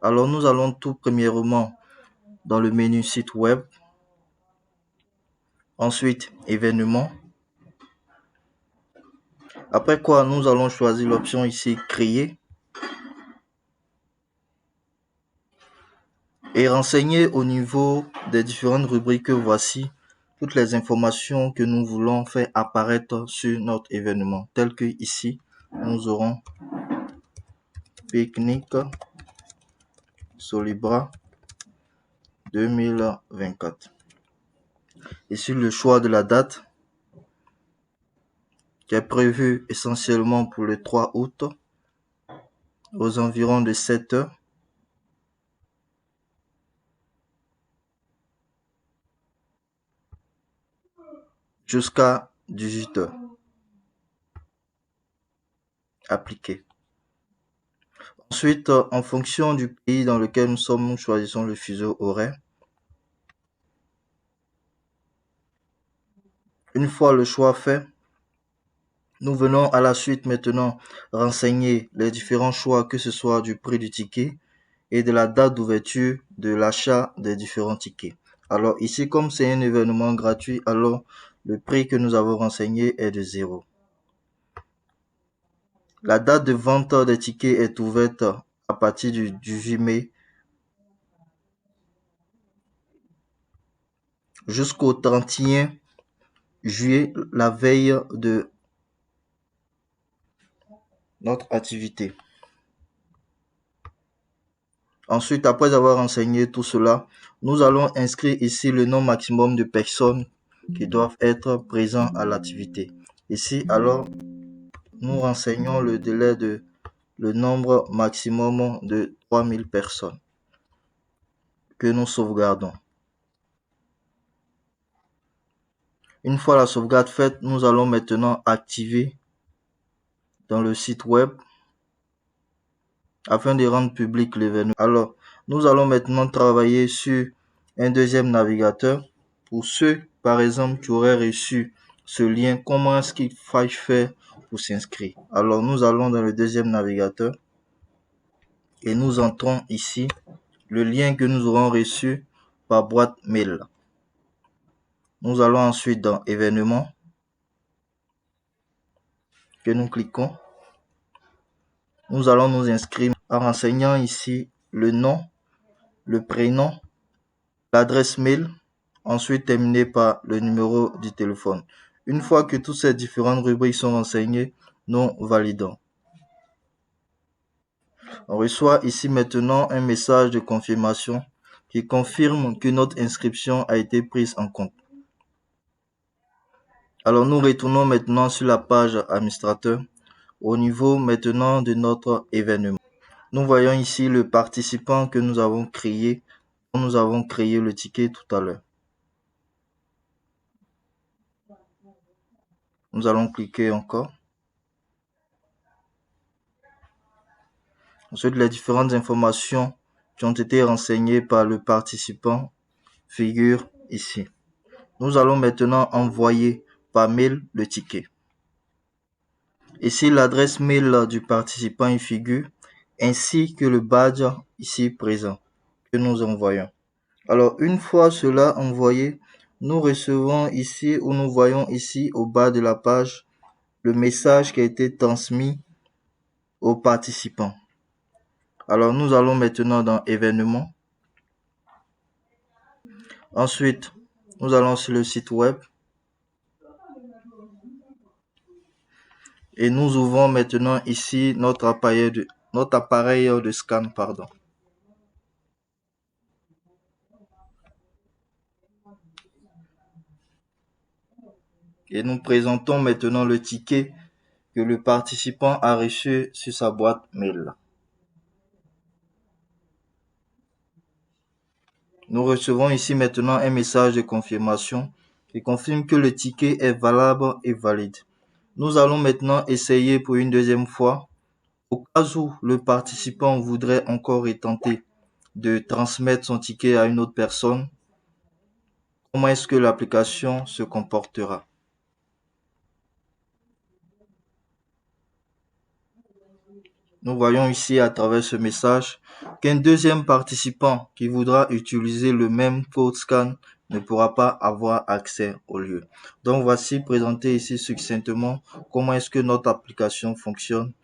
Alors nous allons tout premièrement dans le menu site web, ensuite événements. Après quoi, nous allons choisir l'option ici créer et renseigner au niveau des différentes rubriques. Voici toutes les informations que nous voulons faire apparaître sur notre événement, tel que ici nous aurons pique-nique Solibra 2024. Ici le choix de la date qui est prévu essentiellement pour le 3 août aux environs de 7 heures. Jusqu'à 18 heures. Appliquer. Ensuite, en fonction du pays dans lequel nous sommes, nous choisissons le fuseau horaire. Une fois le choix fait, nous venons à la suite maintenant renseigner les différents choix, que ce soit du prix du ticket et de la date d'ouverture de l'achat des différents tickets. Alors ici, comme c'est un événement gratuit, alors le prix que nous avons renseigné est de 0. La date de vente des tickets est ouverte à partir du 8 mai jusqu'au 31 juillet, la veille de notre activité. Ensuite, après avoir renseigné tout cela, nous allons inscrire ici le nombre maximum de personnes qui doivent être présents à l'activité. Ici, alors, nous renseignons le délai de le nombre maximum de 3000 personnes que nous sauvegardons. Une fois la sauvegarde faite, nous allons maintenant activer dans le site web afin de rendre public l'événement. Alors, nous allons maintenant travailler sur un deuxième navigateur. Pour ceux, par exemple, qui auraient reçu ce lien, comment est-ce qu'il faille faire pour s'inscrire? Alors, nous allons dans le deuxième navigateur et nous entrons ici le lien que nous aurons reçu par boîte mail. Nous allons ensuite dans événements que nous cliquons. Nous allons nous inscrire en renseignant ici le nom, le prénom, l'adresse mail, ensuite terminé par le numéro du téléphone. Une fois que toutes ces différentes rubriques sont renseignées, nous validons. On reçoit ici maintenant un message de confirmation qui confirme que notre inscription a été prise en compte. Alors nous retournons maintenant sur la page administrateur au niveau maintenant de notre événement. Nous voyons ici le participant que nous avons créé. Nous avons créé le ticket tout à l'heure. Nous allons cliquer encore. Ensuite, les différentes informations qui ont été renseignées par le participant figurent ici. Nous allons maintenant envoyer par mail le ticket. Ici, l'adresse mail du participant y figure, ainsi que le badge ici présent que nous envoyons. Alors, une fois cela envoyé, nous recevons ici ou nous voyons ici au bas de la page le message qui a été transmis aux participants. Alors, nous allons maintenant dans événements. Ensuite, nous allons sur le site web. Et nous ouvrons maintenant ici notre appareil de scan, pardon. Et nous présentons maintenant le ticket que le participant a reçu sur sa boîte mail. Nous recevons ici maintenant un message de confirmation qui confirme que le ticket est valable et valide. Nous allons maintenant essayer pour une deuxième fois. Au cas où le participant voudrait encore tenter de transmettre son ticket à une autre personne, comment est-ce que l'application se comportera? Nous voyons ici à travers ce message qu'un deuxième participant qui voudra utiliser le même code scan ne pourra pas avoir accès au lieu. Donc voici présenté ici succinctement comment est-ce que notre application fonctionne